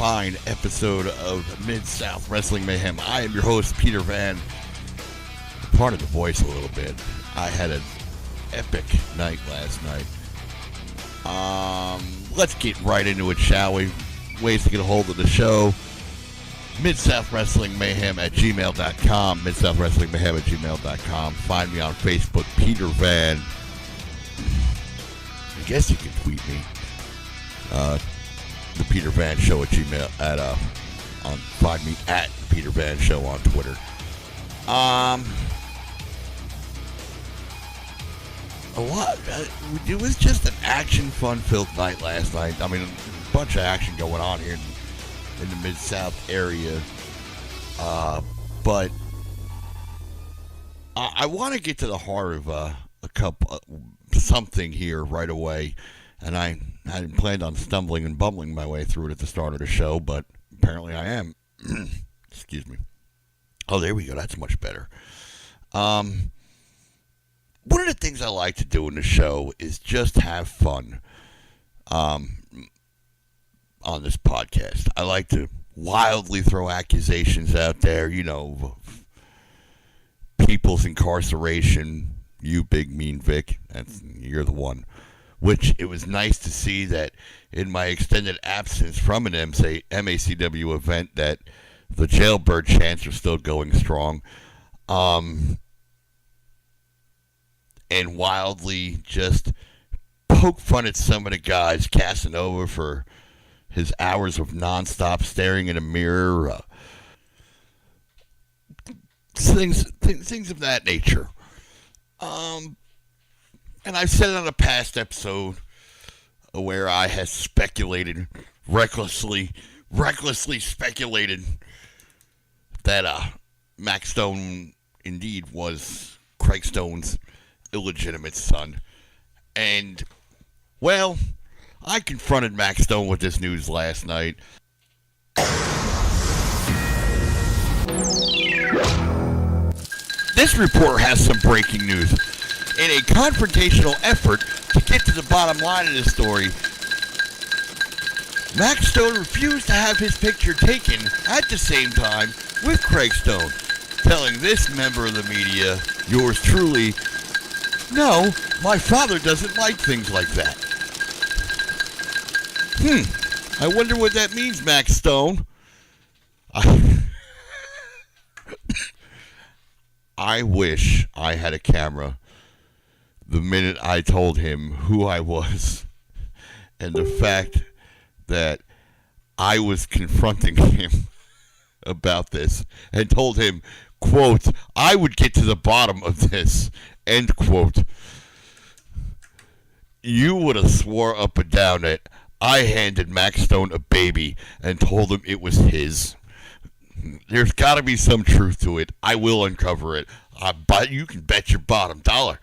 fine episode of Midsouth Wrestling Mayhem. I am your host, Peter Van. Part of the voice a little bit. I had an epic night last night. Let's get right into it, shall we? Ways to get a hold of the show. Midsouth Wrestling Mayhem at gmail.com. Midsouth Wrestling Mayhem at gmail.com. Find me on Facebook, Peter Van. I guess you can tweet me. The Peter Van Show at Gmail find me at Peter Van Show on Twitter. It was just an action, fun-filled night last night. I mean, a bunch of action going on here in the Mid-South area. But I want to get to the heart of something here right away. And I hadn't planned on stumbling and bumbling my way through it at the start of the show, but apparently I am. Excuse me. Oh, there we go. That's much better. One of the things I like to do in the show is just have fun on this podcast. I like to wildly throw accusations out there, of people's incarceration. You big mean Vic, you're the one. Which it was nice to see that in my extended absence from an MACW event that the jailbird chants are still going strong. And wildly just poke fun at some of the guys, Casanova for his hours of nonstop staring in a mirror. Things of that nature. And I've said it on a past episode where I had speculated, recklessly speculated that Mac Stone indeed was Craig Stone's illegitimate son. And, well, I confronted Mac Stone with this news last night. This report has some breaking news. In a confrontational effort to get to the bottom line of this story, Mac Stone refused to have his picture taken at the same time with Craig Stone, telling this member of the media, yours truly, "No, my father doesn't like things like that." I wonder what that means, Mac Stone. I wish I had a camera the minute I told him who I was and the fact that I was confronting him about this and told him, quote, I would get to the bottom of this, end quote. You would have swore up and down that I handed Mac Stone a baby and told him it was his. There's got to be some truth to it. I will uncover it. But you can bet your bottom dollar.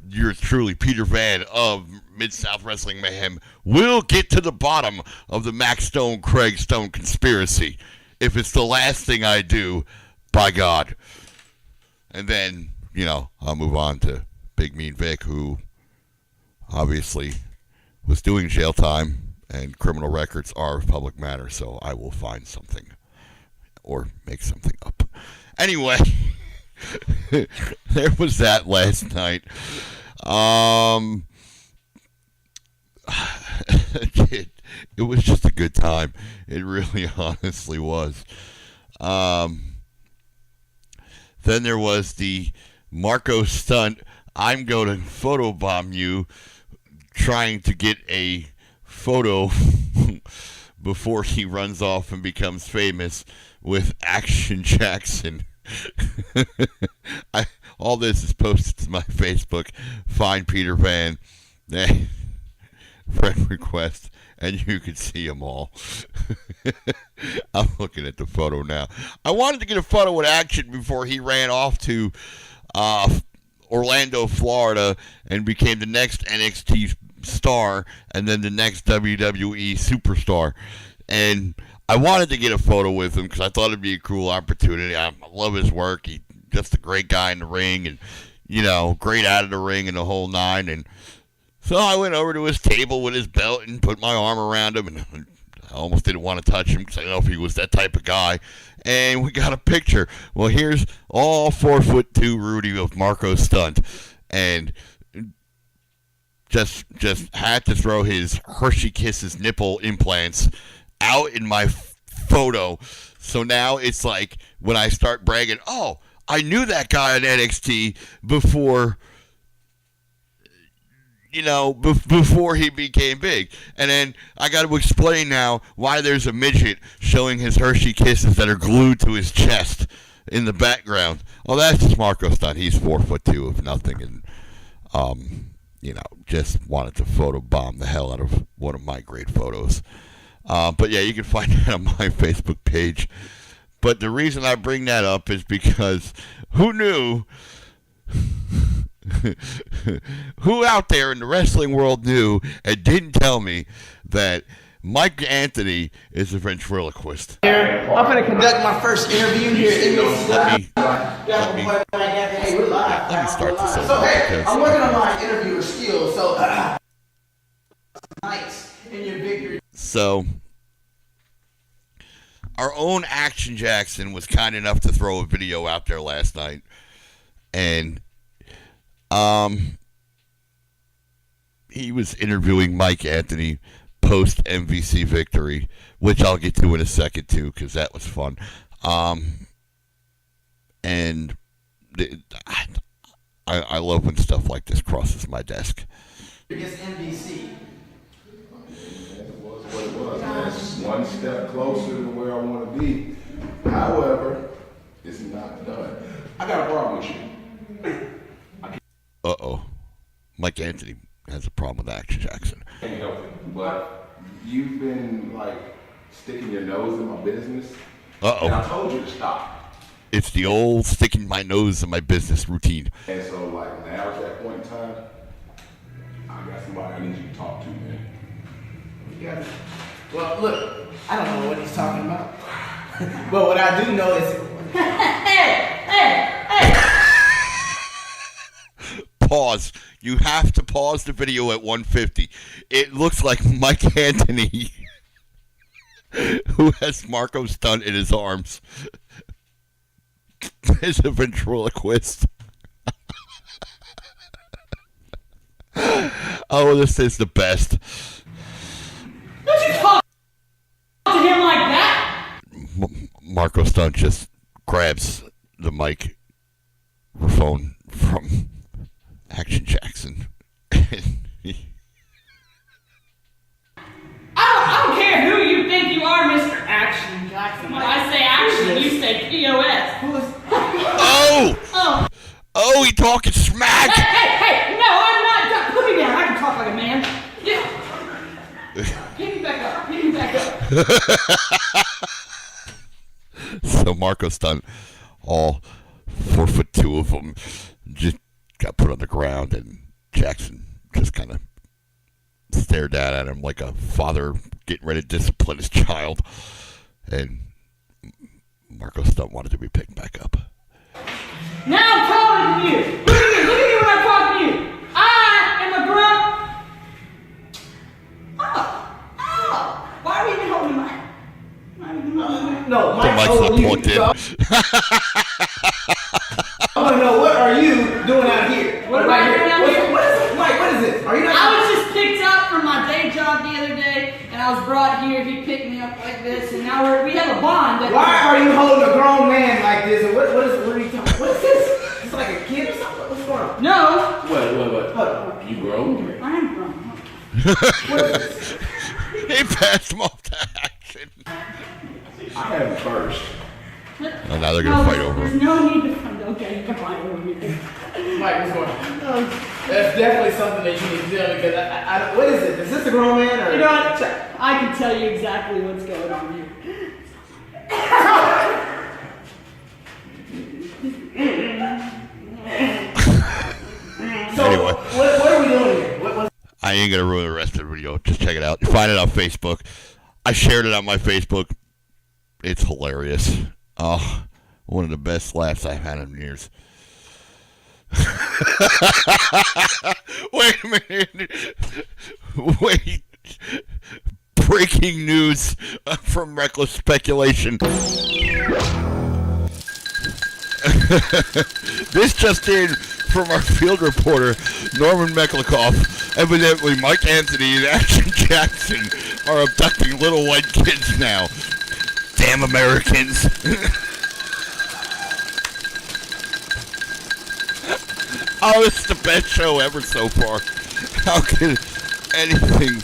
Yours truly, Peter Van of Mid-South Wrestling Mayhem, will get to the bottom of the Mac Stone, Craig Stone conspiracy. If it's the last thing I do, by God. And then, I'll move on to Big Mean Vic, who obviously was doing jail time, and criminal records are a public matter, so I will find something or make something up. Anyway, there was that last night. It was just a good time. It really honestly was. Then there was the Marco stunt. I'm going to photobomb you, trying to get a photo before he runs off and becomes famous with Action Jackson. All this is posted to my Facebook. Find Peter Van. Friend request, and you can see them all. I'm looking at the photo now. I wanted to get a photo with Action before he ran off to Orlando, Florida, and became the next NXT star, and then the next WWE superstar. And I wanted to get a photo with him because I thought it'd be a cool opportunity. I love his work. He's just a great guy in the ring, and great out of the ring and the whole nine. And so I went over to his table with his belt and put my arm around him, and I almost didn't want to touch him because I know if he was that type of guy. And we got a picture. Well, here's all 4'2" Rudy with Marco Stunt. And just had to throw his Hershey Kisses nipple implants out in my photo. So now it's like when I start bragging, oh, I knew that guy on NXT before, before he became big. And then I got to explain now why there's a midget showing his Hershey Kisses that are glued to his chest in the background. Oh, that's just Marco Stunt. He's 4'2" of nothing, and just wanted to photobomb the hell out of one of my great photos. But yeah, you can find that on my Facebook page. But the reason I bring that up is because who knew? Who out there in the wrestling world knew and didn't tell me that Mike Anthony is a ventriloquist? I'm going to conduct my first interview here in Midsouth. Let me start this over. So, hey, I'm working on my interviewer skills. So, nice in your victory. So, our own Action Jackson was kind enough to throw a video out there last night. And he was interviewing Mike Anthony post MVC victory, which I'll get to in a second too, because that was fun. And I love when stuff like this crosses my desk. Against MVC. It was what it was, man. It's one step closer to where I want to be. However, it's not done. I got a problem with you. Uh-oh. Mike Anthony has a problem with Action Jackson. Can't help it. But you've been, sticking your nose in my business. Uh-oh. And I told you to stop. It's the old sticking my nose in my business routine. And so, now at that point in time, I got somebody I need you to talk to, man. Yeah. Well, look, I don't know what he's talking about. But what I do know is... Hey! Pause. You have to pause the video at 150. It looks like Mike Anthony, who has Marco Stunt in his arms, is a ventriloquist. Oh, this is the best. Don't you talk to him like that? Marco Stunt just grabs the microphone from Action Jackson. I don't care who you think you are, Mr. Action Jackson. When I say action, you say POS. Oh, he talking smack. Hey, no, I'm not. Put me down. I can talk like a man. Yeah. Get me back up. So Marco Stunt, all 4'2" of them, just got put on the ground, and Jackson just kind of stared down at him like a father getting ready to discipline his child. And Marco Stunt wanted to be picked back up. Now I'm talking to you. Look at me when I'm talking to you. I am a grunt. Oh. Why are we even holding the mic? No, The mic's not plugged in. I want to know, what are you doing out here? What am I doing out here? What is it? Mike, what is this? Are you not... I was just picked up from my day job the other day, and I was brought here. He picked me up like this, and now we have a bond. Why are you holding a grown man like this? And what are you talking? What is this? It's like a kid or something? What's going on? No. What? Hold on. You grown? I am grown. What is this? He passed him off to Action. I have him first. Oh, now they're gonna fight over There's him. no need to fight. Okay, you can fight over me. Mike, what's going on? That's definitely something that you need to do because what is it? Is this a grown man or? You know what? I can tell you exactly what's going on here. So, Anyway. what are we doing here? I ain't gonna ruin the rest of the video. Just check it out. You find it on Facebook. I shared it on my Facebook. It's hilarious. Oh, one of the best laughs I've had in years. Wait a minute. Wait. breaking news from Reckless Speculation. This just in from our field reporter, Norman Meklikoff. Evidently, Mike Anthony and Action Jackson are abducting little white kids now. Damn Americans. Oh, it's the best show ever so far. How could anything...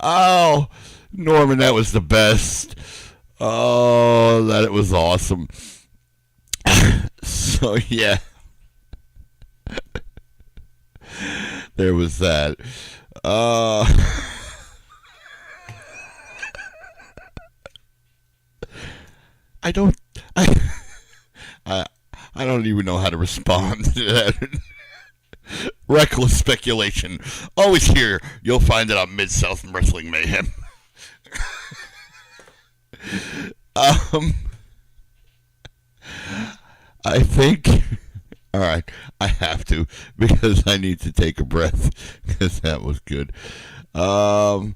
Oh, Norman, that was the best. Oh, that it was awesome. So, yeah. There was that. I don't even know how to respond to that. Reckless Speculation. Always here. You'll find it on Midsouth Wrestling Mayhem. I think... Alright, I have to, because I need to take a breath, because that was good. We're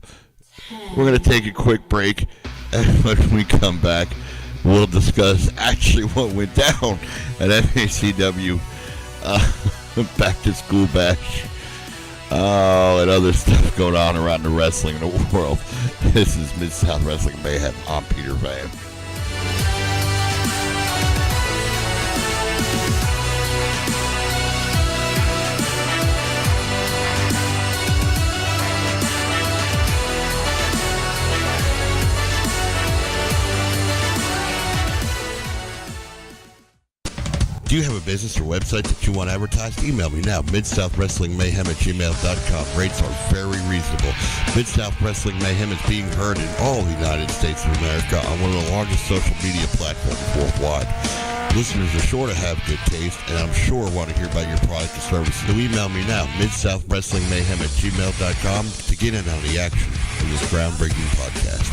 going to take a quick break, and when we come back, we'll discuss actually what went down at MACW Back to School Bash. And other stuff going on around the wrestling in the world. This is Mid-South Wrestling Mayhem. I'm Peter Van. Do you have a business or website that you want advertised? Email me now, midsouthwrestlingmayhem@gmail.com. Rates are very reasonable. Mid-South Wrestling Mayhem is being heard in all the United States of America on one of the largest social media platforms worldwide. Listeners are sure to have good taste, and I'm sure want to hear about your product or service. So email me now, midsouthwrestlingmayhem@gmail.com, to get in on the action of this groundbreaking podcast.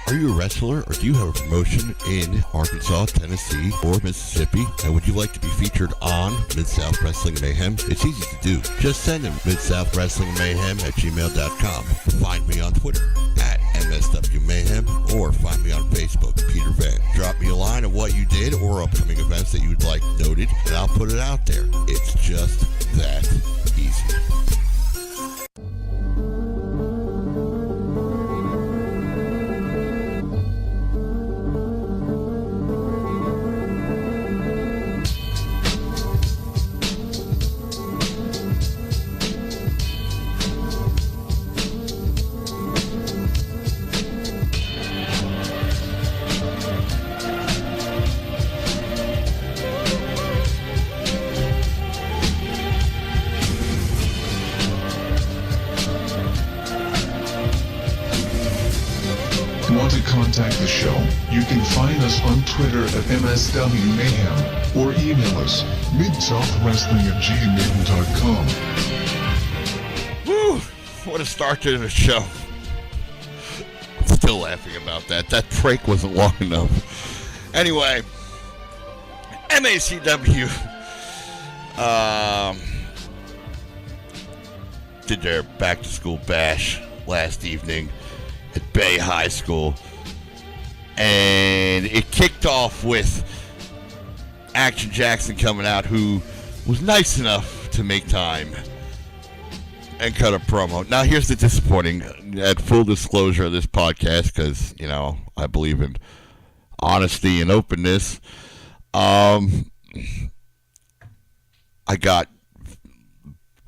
Are you a wrestler, or do you have a promotion in Arkansas, Tennessee, or Mississippi, and would you like to be featured on Mid-South Wrestling Mayhem? It's easy to do. Just send them midsouthwrestlingmayhem@gmail.com. Find me on Twitter @MSW Mayhem, or find me on Facebook, Peter Van. Drop me a line of what you did or upcoming events that you'd like noted, and I'll put it out there. It's just that easy. Contact the show. You can find us on Twitter @MSW Mayhem or email us midsouthwrestling@gmail.com. Woo! What a start to the show. I'm still laughing about that. That break wasn't long enough. Anyway, MACW did their back to school bash last evening at Bay High School. And it kicked off with Action Jackson coming out, who was nice enough to make time and cut a promo. Now, here's the disappointing, at full disclosure of this podcast, because, you know, I believe in honesty and openness. I got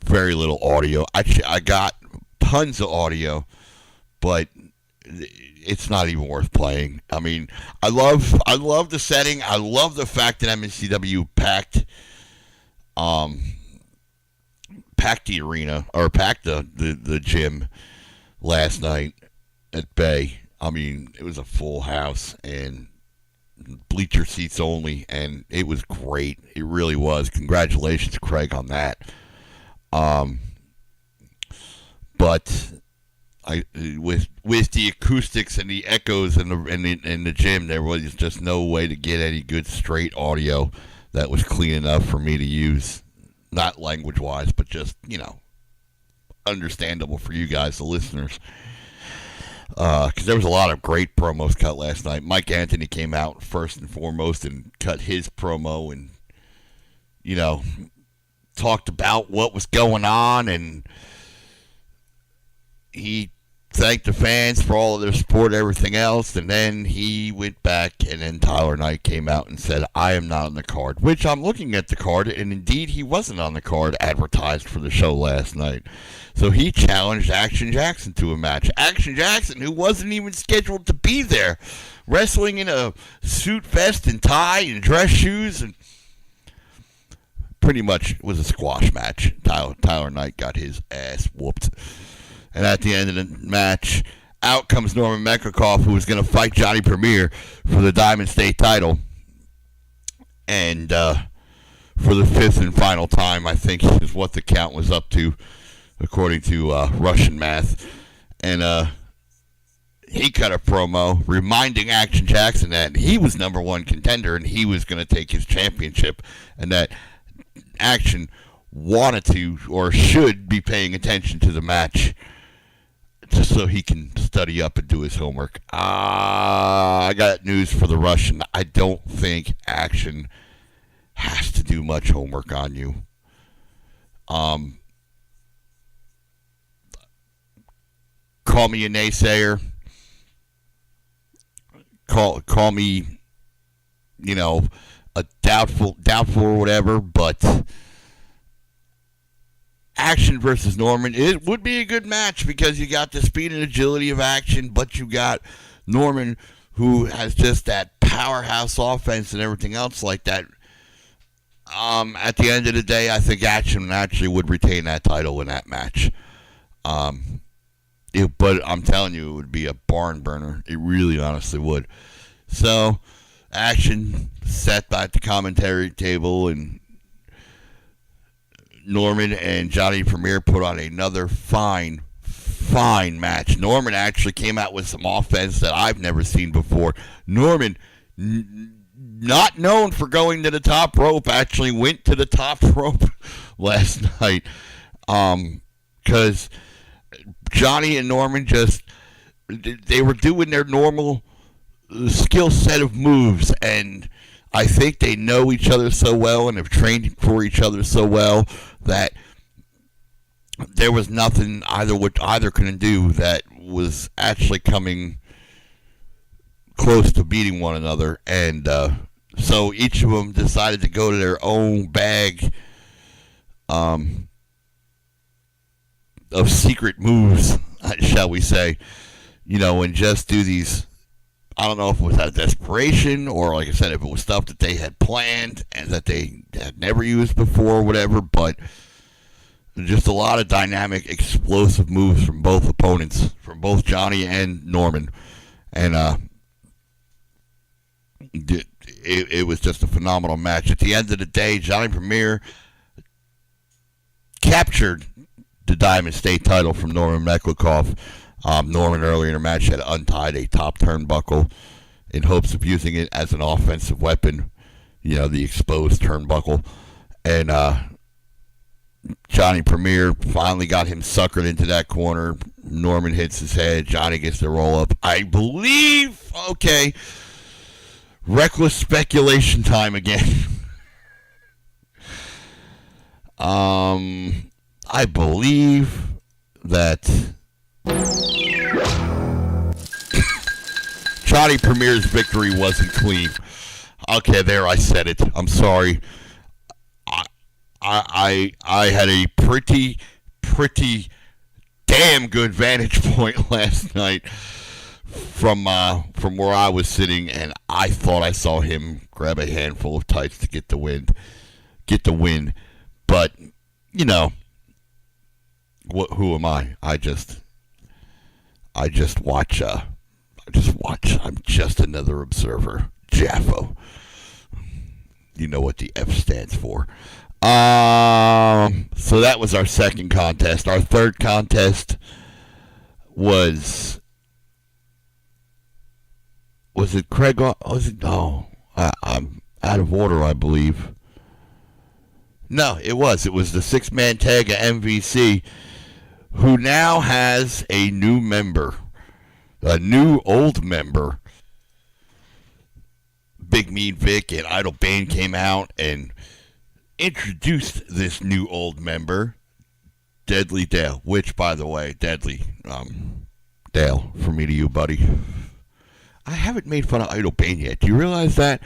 very little audio. Actually, I got tons of audio, but it's not even worth playing. I mean, I love the setting. I love the fact that MCW packed the arena, or packed the gym last night at Bay. I mean, it was a full house and bleacher seats only, and it was great. It really was. Congratulations, Craig, on that. But with the acoustics and the echoes in the gym, there was just no way to get any good straight audio that was clean enough for me to use, not language wise, but just understandable for you guys, the listeners. Because there was a lot of great promos cut last night. Mike Anthony came out first and foremost and cut his promo and talked about what was going on, and he thanked the fans for all of their support and everything else, and then he went back, and then Tyler Knight came out and said, I am not on the card, which I'm looking at the card, and indeed he wasn't on the card advertised for the show last night. So he challenged Action Jackson to a match. Action Jackson, who wasn't even scheduled to be there, wrestling in a suit vest and tie and dress shoes, and pretty much was a squash match. Tyler Knight got his ass whooped. And at the end of the match, out comes Norman Meklikov, who was going to fight Johnny Premier for the Diamond State title. And for the fifth and final time, I think is what the count was up to, according to Russian math. And he cut a promo reminding Action Jackson that he was number one contender and he was going to take his championship, and that Action wanted to or should be paying attention to the match just so he can study up and do his homework. I got news for the Russian. I don't think Action has to do much homework on you. Call me a naysayer. Call me, a doubtful or whatever, but Action versus Norman, it would be a good match because you got the speed and agility of Action, but you got Norman, who has just that powerhouse offense and everything else like that. At the end of the day, I think Action actually would retain that title in that match. But I'm telling you, it would be a barn burner. It really honestly would. So, Action sat by the commentary table, and Norman and Johnny Premier put on another fine match. Norman actually came out with some offense that I've never seen before. Norman, not known for going to the top rope, actually went to the top rope last night. Because Johnny and Norman they were doing their normal skill set of moves, and I think they know each other so well and have trained for each other so well that there was nothing either couldn't do that was actually coming close to beating one another. And so each of them decided to go to their own bag of secret moves, shall we say, and just do these. I don't know if it was out of desperation or, like I said, if it was stuff that they had planned and that they had never used before or whatever, but just a lot of dynamic, explosive moves from both opponents, from both Johnny and Norman. And it was just a phenomenal match. At the end of the day, Johnny Premier captured the Diamond State title from Norman Meklikov. Norman earlier in the match had untied a top turnbuckle in hopes of using it as an offensive weapon, the exposed turnbuckle. And Johnny Premier finally got him suckered into that corner. Norman hits his head. Johnny gets the roll up. I believe, reckless speculation time again. I believe that Johnny Premier's victory wasn't clean. Okay, there, I said it. I'm sorry. I had a pretty damn good vantage point last night from where I was sitting, and I thought I saw him grab a handful of tights to get the win. But who am I? I just watch. I'm just another observer. Jaffo. You know what the F stands for. So that was our second contest. Our third contest was it Craig? Was it? Oh, I'm out of order, I believe. No, it was. It was the six-man tag of MVC, who now has a new member, a new old member. Big Mean Vic and Idle Bane came out and introduced this new old member, Deadly Dale, which, by the way, Deadly, Dale, from me to you, buddy. I haven't made fun of Idle Bane yet. Do you realize that?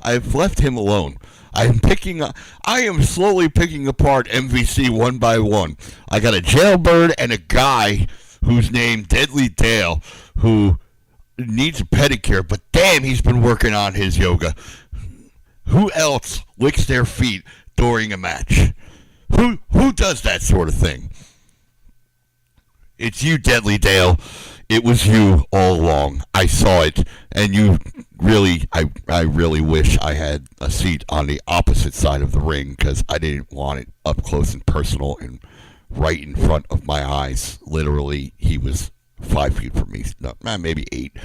I've left him alone. I am slowly picking apart MVC one by one. I got a jailbird and a guy who's named Deadly Dale who needs a pedicure, but damn, he's been working on his yoga. Who else licks their feet during a match? Who does that sort of thing? It's you, Deadly Dale. It was you all along. I saw it, and you really, I really wish I had a seat on the opposite side of the ring because I didn't want it up close and personal and right in front of my eyes. Literally, he was 5 feet from me. No, maybe 8.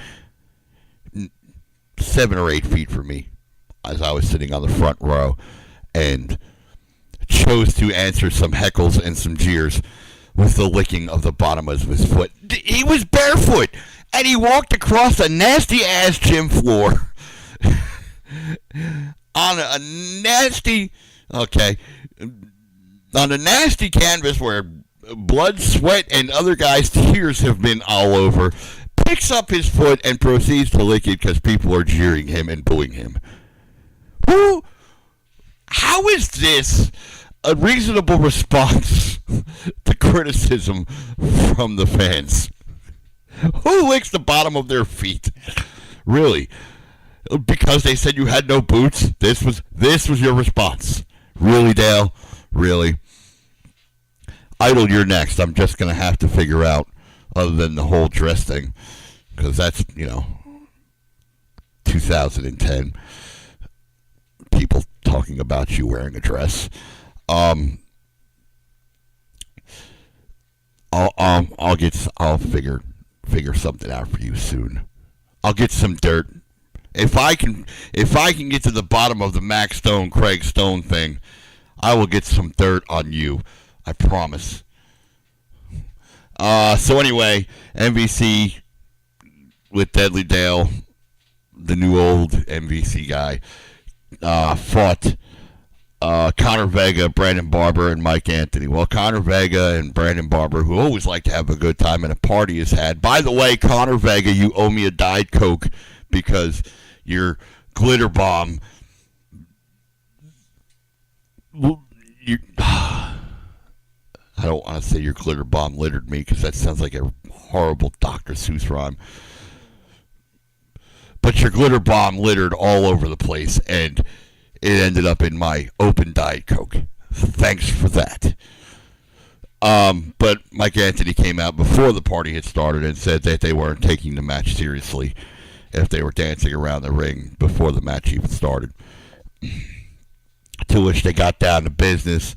7 or 8 feet from me as I was sitting on the front row and chose to answer some heckles and some jeers with the licking of the bottom of his foot. He was barefoot, and he walked across a nasty-ass gym floor on a nasty canvas where blood, sweat, and other guys' tears have been all over, picks up his foot and proceeds to lick it because people are jeering him and booing him. How is this a reasonable response to criticism from the fans? Who licks the bottom of their feet? Really? Because they said you had no boots? This was your response? Really, Dale? Really? Idol, you're next. I'm just going to have to figure out, other than the whole dress thing, because that's, 2010. People talking about you wearing a dress. I'll figure something out for you soon. I'll get some dirt. If I can get to the bottom of the Mac Stone, Craig Stone thing, I will get some dirt on you. I promise. So anyway, MVC with Deadly Dale, the new old MVC guy, fought Conor Vega, Brandon Barber, and Mike Anthony. Well, Conor Vega and Brandon Barber, who always like to have a good time and a party, is had. By the way, Conor Vega, you owe me a Diet Coke because your glitter bomb. I don't want to say your glitter bomb littered me because that sounds like a horrible Dr. Seuss rhyme. But your glitter bomb littered all over the place, and it ended up in my open Diet Coke. Thanks for that. But Mike Anthony came out before the party had started and said that they weren't taking the match seriously if they were dancing around the ring before the match even started. To which they got down to business.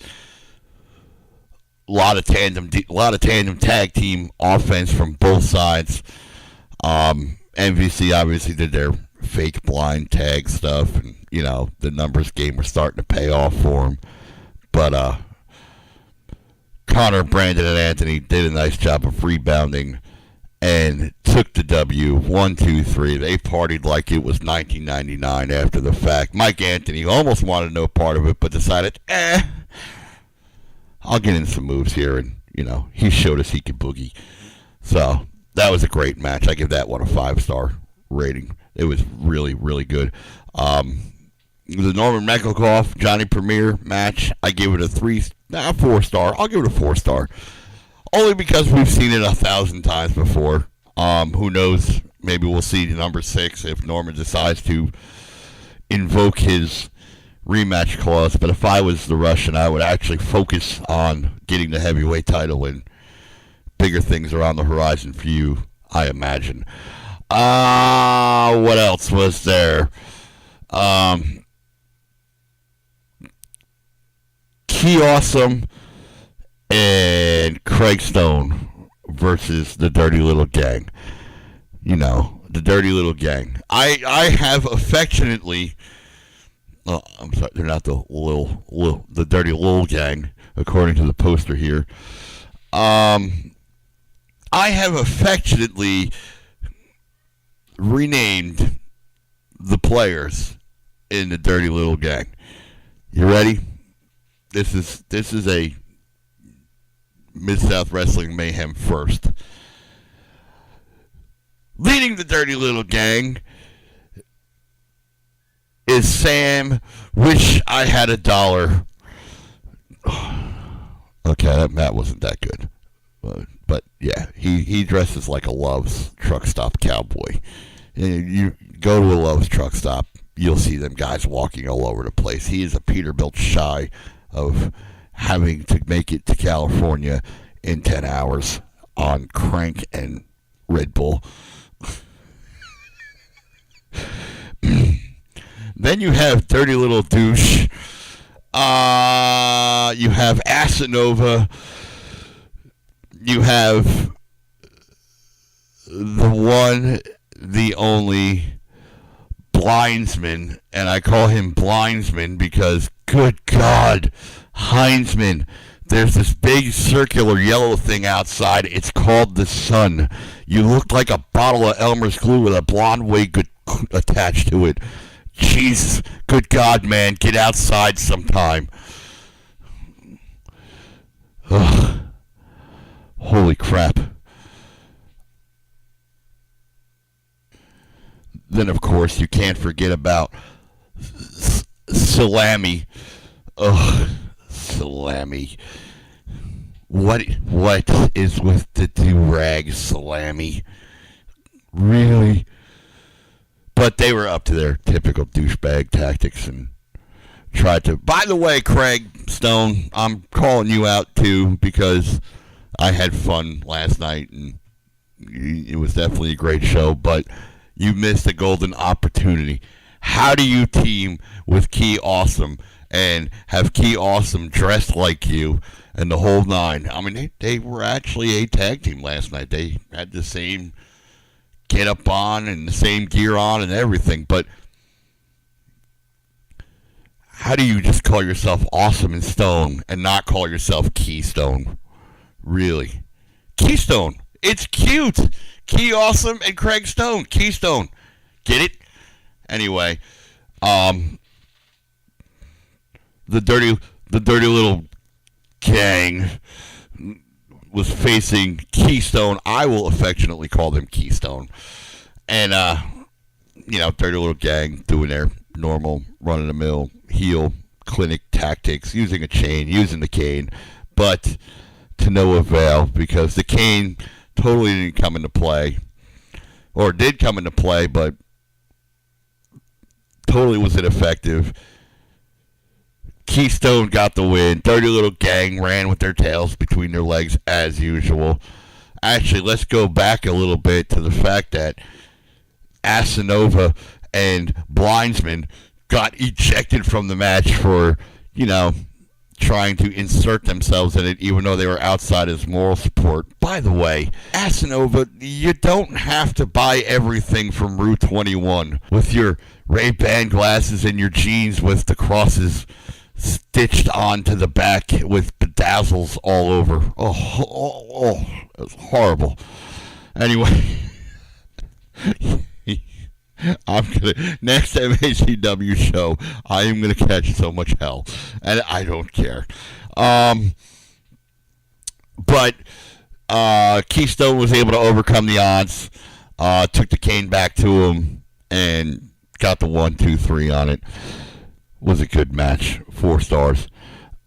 A lot of tandem tag team offense from both sides. MVC obviously did their fake blind tag stuff, and the numbers game was starting to pay off for them. But Connor, Brandon, and Anthony did a nice job of rebounding and took the W. 1, 2, 3. They partied like it was 1999 after the fact. Mike Anthony almost wanted no part of it, but decided, I'll get in some moves here, and he showed us he could boogie. So that was a great match. I give that one a 5-star rating. It was really, really good. The Norman Meckelkoff, Johnny Premier match, I give it a 4-star. I'll give it a 4-star. Only because we've seen it 1,000 times before. Who knows? Maybe we'll see number 6 if Norman decides to invoke his rematch clause. But if I was the Russian, I would actually focus on getting the heavyweight title, and bigger things are on the horizon for you, I imagine. What else was there? Key Awesome and Craig Stone versus the Dirty Little Gang. You know, the Dirty Little Gang. I have affectionately... Oh, I'm sorry, they're not the Dirty Little Gang, according to the poster here. I have affectionately renamed the players in the Dirty Little Gang. You ready? This is a Midsouth Wrestling Mayhem first. Leading the Dirty Little Gang is Sam. Wish I had $1. Okay, that wasn't that good. But yeah, he dresses like a Love's truck stop cowboy. You go to a Love's truck stop, you'll see them guys walking all over the place. He is a Peterbilt shy of having to make it to California in 10 hours on crank and Red Bull. Then you have Dirty Little Douche. You have Asanova. You have the one, the only Blindsman, and I call him Blindsman because, good God, Heinzman, there's this big circular yellow thing outside. It's called the sun. You look like a bottle of Elmer's glue with a blonde wig attached to it. Jesus, good God, man, get outside sometime. Ugh. Holy crap. Then, of course, you can't forget about Salami. Ugh, Salami. What is with the do-rag Salami? Really? But they were up to their typical douchebag tactics and tried to... By the way, Craig Stone, I'm calling you out, too, because I had fun last night, and it was definitely a great show, but you missed a golden opportunity. How do you team with Key Awesome and have Key Awesome dressed like you and the whole nine? I mean, they were actually a tag team last night. They had the same get up on and the same gear on and everything, but how do you just call yourself Awesome and Stone and not call yourself Keystone? Really? Keystone. It's cute. Key Awesome and Craig Stone. Keystone. Get it? Anyway, the dirty little gang was facing Keystone. I will affectionately call them Keystone. And, dirty little gang doing their normal run-of-the-mill heel clinic tactics, using a chain, using the cane, but to no avail because the cane totally didn't come into play, or did come into play, but totally was ineffective. Keystone got the win. Dirty little gang ran with their tails between their legs as usual. Actually, let's go back a little bit to the fact that Asanova and Blindsman got ejected from the match for, trying to insert themselves in it, even though they were outside as moral support. By the way, Asanova, you don't have to buy everything from Route 21 with your Ray-Ban glasses and your jeans with the crosses stitched onto the back with bedazzles all over. Oh, it was horrible. Anyway, next MACW show, I am gonna catch so much hell, and I don't care. But Keystone was able to overcome the odds, took the cane back to him, and got the 1, 2, 3 on it. Was a good match. 4 stars.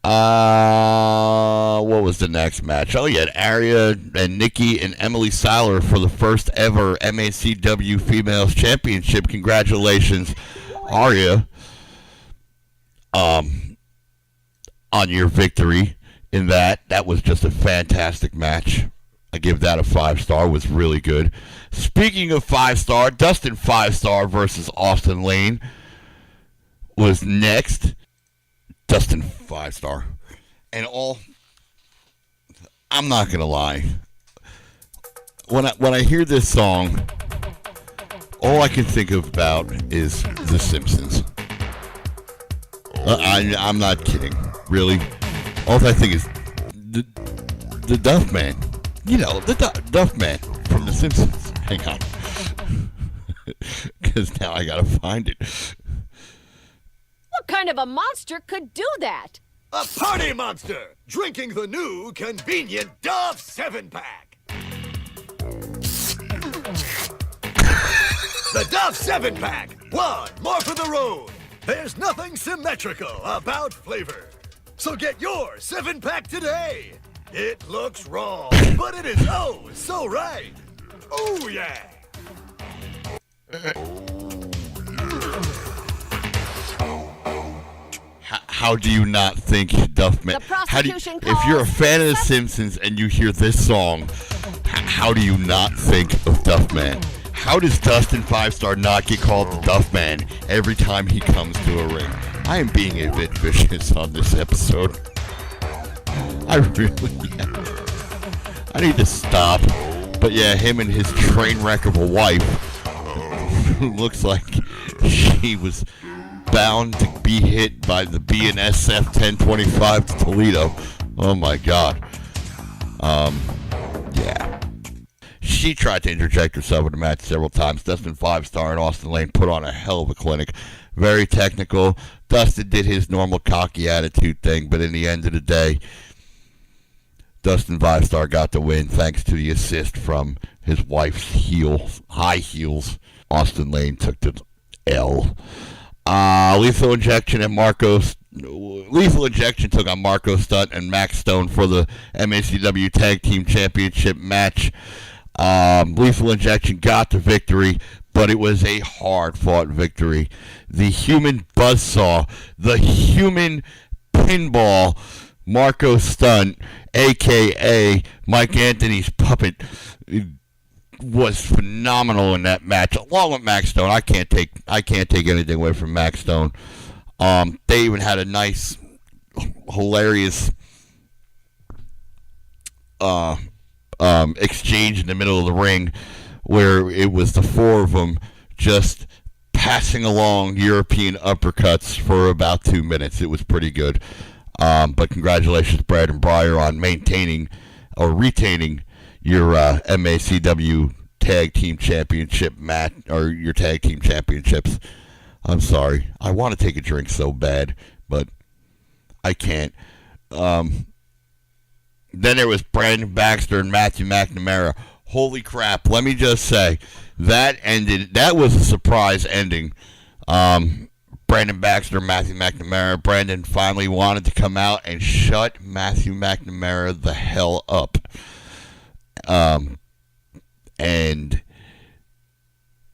What was the next match? Oh, you had Aria and Nikki and Emily Seiler for the first ever MACW Females Championship. Congratulations, Aria, on your victory in that. That was just a fantastic match. I give that a 5-star. It was really good. Speaking of 5-star, Dustin 5-star versus Austin Lane was next. Dustin 5-star. And I'm not going to lie. when I hear this song, all I can think about is The Simpsons. I'm not kidding. Really, all I think is the Duff Man. You know, the Duff Man from The Simpsons. Hang on, because now I gotta find it. What kind of a monster could do that? A party monster, drinking the new convenient Dove 7-pack. The Dove 7-pack, one more for the road. There's nothing symmetrical about flavor. So get your 7-pack today. It looks wrong, but it is oh so right. Oh yeah. How do you not think Duff Man? If you're a fan of The Simpsons and you hear this song, how do you not think of Duff Man? How does Dustin 5-Star not get called the Duff Man every time he comes to a ring? I am being a bit vicious on this episode. I really am. I need to stop. But yeah, him and his train wreck of a wife looks like she was bound to be hit by the BNSF 1025 to Toledo. Oh my God. Yeah. She tried to interject herself in the match several times. Dustin 5-Star and Austin Lane put on a hell of a clinic. Very technical. Dustin did his normal cocky attitude thing, but in the end of the day, Dustin 5-Star got the win thanks to the assist from his wife's high heels. Austin Lane took the L. Lethal Injection took on Marco Stunt and Max Stone for the MACW Tag Team Championship match. Lethal Injection got the victory, but it was a hard-fought victory. The human buzzsaw, the human pinball, Marco Stunt, a.k.a. Mike Anthony's puppet, was phenomenal in that match, along with Max Stone. I can't take anything away from Max Stone. They even had a nice, hilarious exchange in the middle of the ring, where it was the four of them just passing along European uppercuts for about 2 minutes. It was pretty good. But congratulations, Brad and Breyer, on maintaining or retaining your MACW Tag Team Championship match, or your Tag Team Championships. I'm sorry. I want to take a drink so bad, but I can't. Then there was Brandon Baxter and Matthew McNamara. Holy crap. Let me just say, that was a surprise ending. Brandon Baxter, Matthew McNamara. Brandon finally wanted to come out and shut Matthew McNamara the hell up. And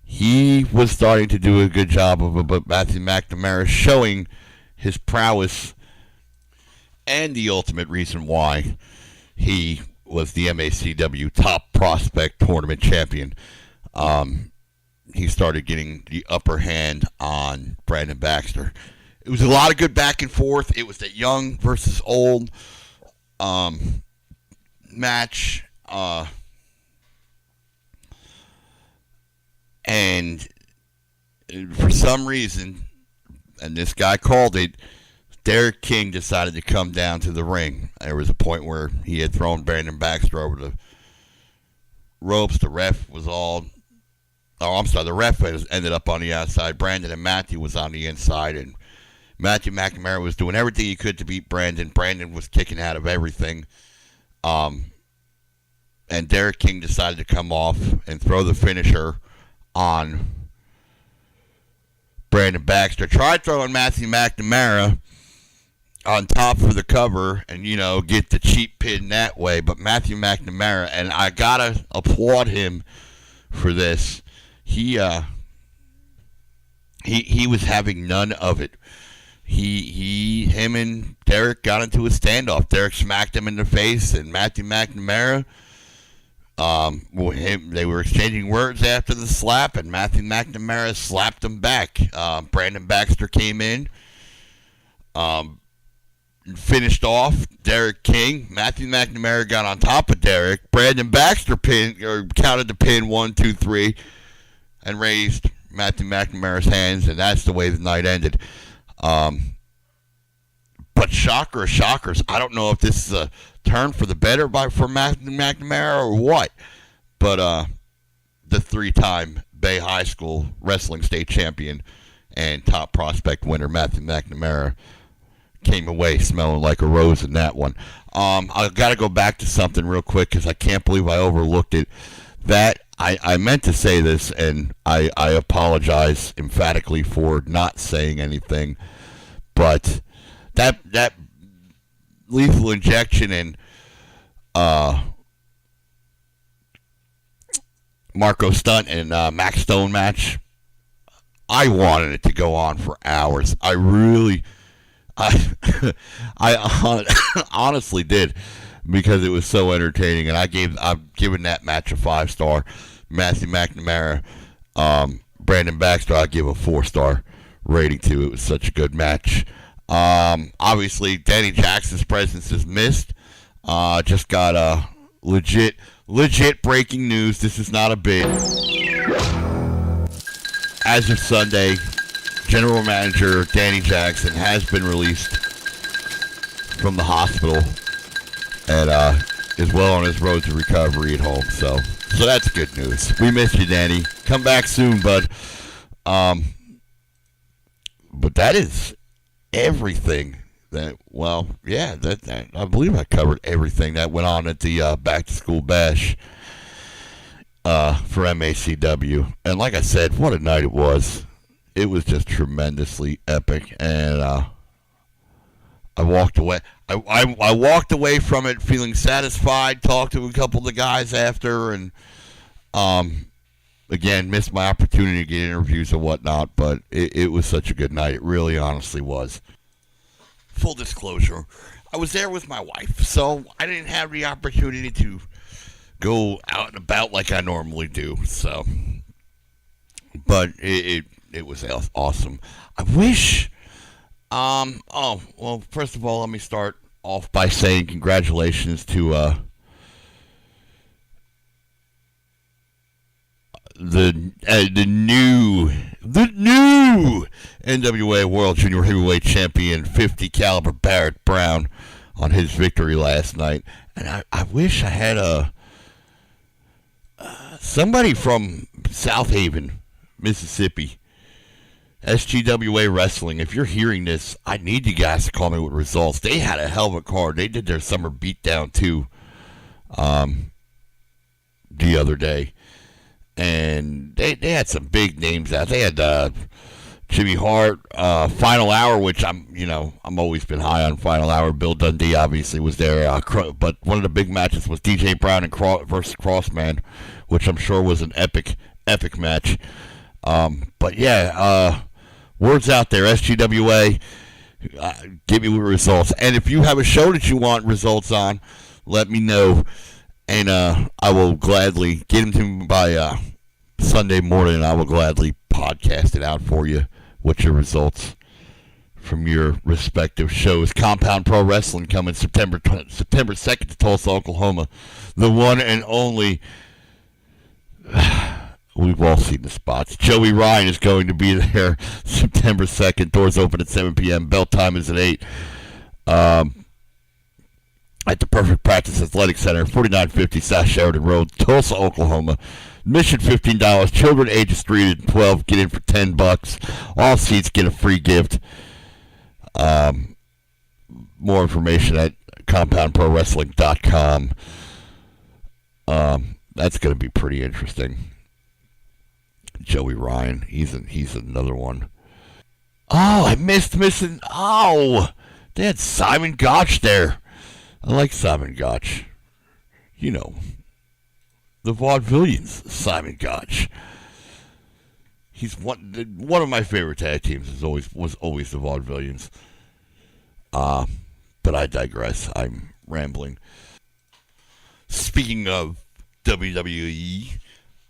he was starting to do a good job of it, but Matthew McNamara showing his prowess and the ultimate reason why he was the MACW Top Prospect Tournament champion. He started getting the upper hand on Brandon Baxter. It was a lot of good back and forth. It was the young versus old match. And for some reason, and this guy called it, Derek King decided to come down to the ring. There was a point where he had thrown Brandon Baxter over the ropes. The ref was the ref ended up on the outside. Brandon and Matthew was on the inside, and Matthew McNamara was doing everything he could to beat Brandon. Brandon was kicking out of everything. And Derek King decided to come off and throw the finisher on Brandon Baxter. Tried throwing Matthew McNamara on top for the cover and, get the cheap pin that way. But Matthew McNamara, and I gotta applaud him for this, he was having none of it. Him and Derek got into a standoff. Derek smacked him in the face, and Matthew McNamara, they were exchanging words after the slap, and Matthew McNamara slapped him back. Brandon Baxter came in. finished off Derek King. Matthew McNamara got on top of Derek. Brandon Baxter counted the pin 1, 2, 3 and raised Matthew McNamara's hands, and that's the way the night ended. But shocker of shockers, I don't know if this is a turn for the better for Matthew McNamara or what, but the 3-time Bay High School Wrestling State Champion and top prospect winner Matthew McNamara came away smelling like a rose in that one. I've got to go back to something real quick because I can't believe I overlooked it. That I meant to say this, and I apologize emphatically for not saying anything, but that lethal injection and Marco Stunt and Max Stone match, I wanted it to go on for hours. I honestly did, because it was so entertaining, and I've given that match a 5-star. Matthew McNamara, Brandon Baxter, I give a 4-star rating to. It was such a good match. Obviously, Danny Jackson's presence is missed. Just got a legit breaking news. This is not a bid. As of Sunday, General Manager Danny Jackson has been released from the hospital and is well on his road to recovery at home. So that's good news. We miss you, Danny. Come back soon, bud. But that is everything. That I believe I covered everything that went on at the Back to School Bash for MACW. And like I said, what a night it was. It was just tremendously epic, and I walked away. I walked away from it feeling satisfied. Talked to a couple of the guys after, and again, missed my opportunity to get interviews and whatnot. But it was such a good night. It really, honestly was. Full disclosure, I was there with my wife, so I didn't have the opportunity to go out and about like I normally do. So, but it was awesome. I wish. Well, first of all, let me start off by saying congratulations to the new NWA World Junior Heavyweight Champion 50 caliber Barrett Brown on his victory last night. And I wish I had somebody from South Haven, Mississippi, SGWA Wrestling. If you're hearing this, I need you guys to call me with results. They had a hell of a card. They did their summer beatdown too the other day. And they had some big names out. They had Jimmy Hart, Final Hour, which I'm always been high on Final Hour. Bill Dundee obviously was there, but one of the big matches was DJ Brown and versus Crossman, which I'm sure was an epic match. But yeah, words out there, SGWA, give me results. And if you have a show that you want results on, let me know. And I will gladly get them to me by Sunday morning, and I will gladly podcast it out for you with your results from your respective shows. Compound Pro Wrestling coming September 2nd to Tulsa, Oklahoma. The one and only, we've all seen the spots. Joey Ryan is going to be there September 2nd. Doors open at 7 p.m. Bell time is at 8. At the Perfect Practice Athletic Center, 4950 South Sheridan Road, Tulsa, Oklahoma. Admission $15. Children ages 3 to 12 get in for $10. All seats get a free gift. More information at compoundprowrestling.com. That's going to be pretty interesting. Joey Ryan, he's another one. Oh, I missing. Oh, they had Simon Gotch there. I like Simon Gotch. You know, the Vaudevillians, Simon Gotch. He's one of my favorite tag teams. Was always the Vaudevillians. But I digress. I'm rambling. Speaking of WWE,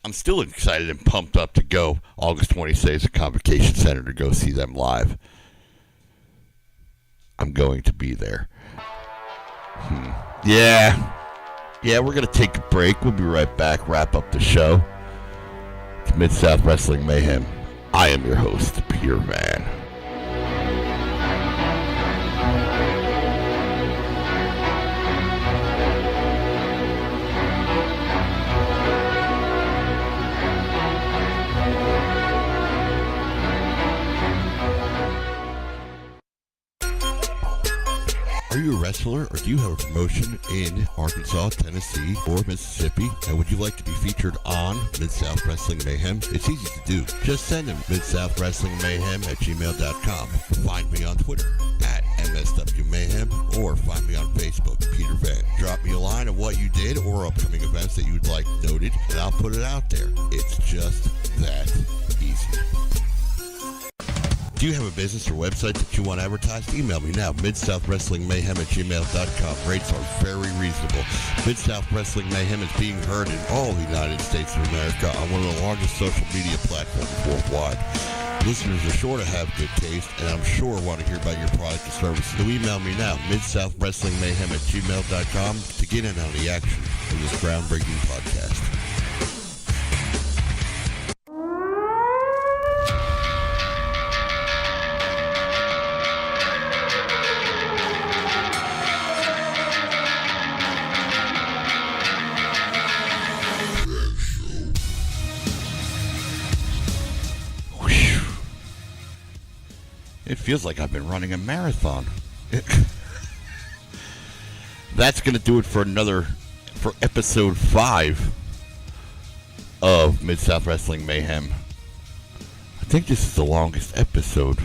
I'm still excited and pumped up to go August 26th at Convocation Center to go see them live. I'm going to be there. Yeah, we're going to take a break. We'll be right back, wrap up the show. It's Mid-South Wrestling Mayhem. I am your host, Peter Van. Are you a wrestler, or do you have a promotion in Arkansas, Tennessee, or Mississippi, and would you like to be featured on Mid-South Wrestling Mayhem? It's easy to do. Just send them midsouthwrestlingmayhem@gmail.com. Find me on Twitter @MSW Mayhem, or find me on Facebook, Peter Van. Drop me a line of what you did or upcoming events that you'd like noted, and I'll put it out there. It's just that easy. Do you have a business or website that you want advertised? Email me now, midsouthwrestlingmayhem@gmail.com. Rates are very reasonable. Mid-South Wrestling Mayhem is being heard in all the United States of America on one of the largest social media platforms worldwide. Listeners are sure to have good taste, and I'm sure want to hear about your product or service. So email me now, midsouthwrestlingmayhem@gmail.com, to get in on the action of this groundbreaking podcast. It feels like I've been running a marathon. That's going to do it for episode 5 of Mid-South Wrestling Mayhem. I think this is the longest episode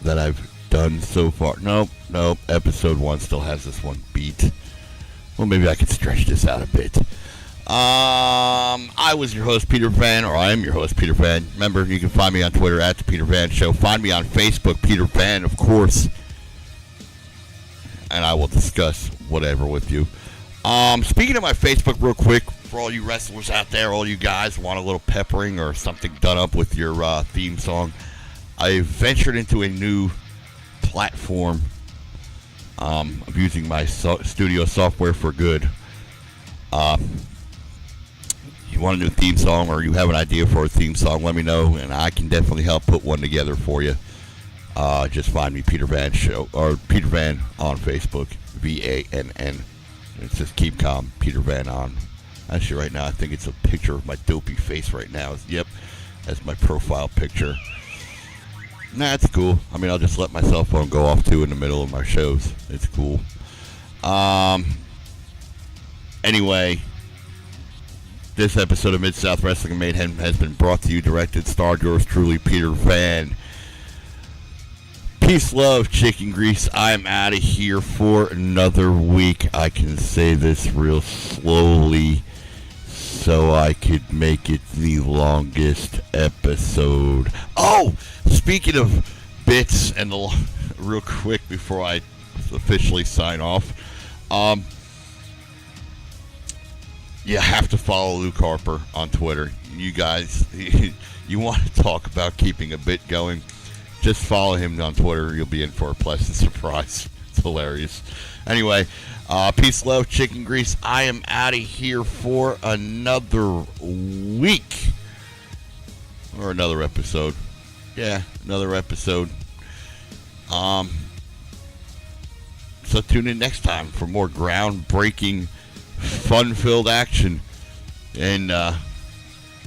that I've done so far. Nope. Episode 1 still has this one beat. Well, maybe I could stretch this out a bit. I was your host, Peter Van, or I am your host, Peter Van. Remember, you can find me on Twitter @The Peter Van Show. Find me on Facebook, Peter Van, of course. And I will discuss whatever with you. Speaking of my Facebook real quick, for all you wrestlers out there, all you guys want a little peppering or something done up with your theme song, I ventured into a new platform. I'm using my studio software for good. You want a new theme song, or you have an idea for a theme song, let me know, and I can definitely help put one together for you. Just find me, Peter Van Show, or Peter Van on Facebook, VANN. It says keep calm, Peter Van on. Actually, right now, I think it's a picture of my dopey face right now. Yep, that's my profile picture. Nah, it's cool. I mean, I'll just let my cell phone go off, too, in the middle of my shows. It's cool. Anyway, this episode of Mid-South Wrestling Mayhem has been brought to you, directed, starred yours truly, Peter Van. Peace, love, chicken grease. I'm out of here for another week. I can say this real slowly so I could make it the longest episode. Oh, speaking of bits, and real quick before I officially sign off, you have to follow Luke Harper on Twitter. You guys, you want to talk about keeping a bit going, just follow him on Twitter. You'll be in for a pleasant surprise. It's hilarious. Anyway, peace, love, chicken grease. I am out of here for another week. Or another episode. Yeah, another episode. So tune in next time for more groundbreaking, fun-filled action. And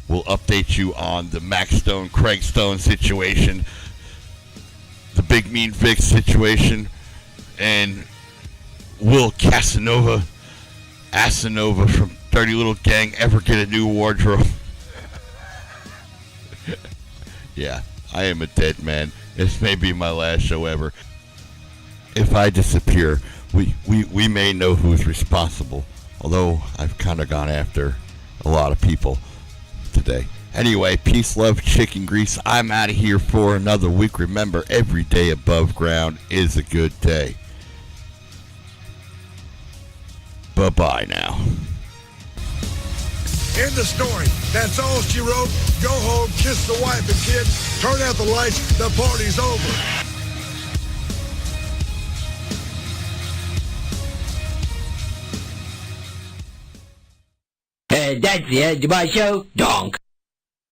we'll update you on the Max Stone, Craig Stone situation, the Big Mean Vic situation, and will Asanova from Dirty Little Gang ever get a new wardrobe? Yeah, I am a dead man. This may be my last show ever. If I disappear, we may know who's responsible. Although I've kind of gone after a lot of people today. Anyway, peace, love, chicken grease. I'm out of here for another week. Remember, every day above ground is a good day. Bye-bye now. End the story. That's all she wrote. Go home, kiss the wife and kids, turn out the lights, the party's over. That's the end of my show. Donk.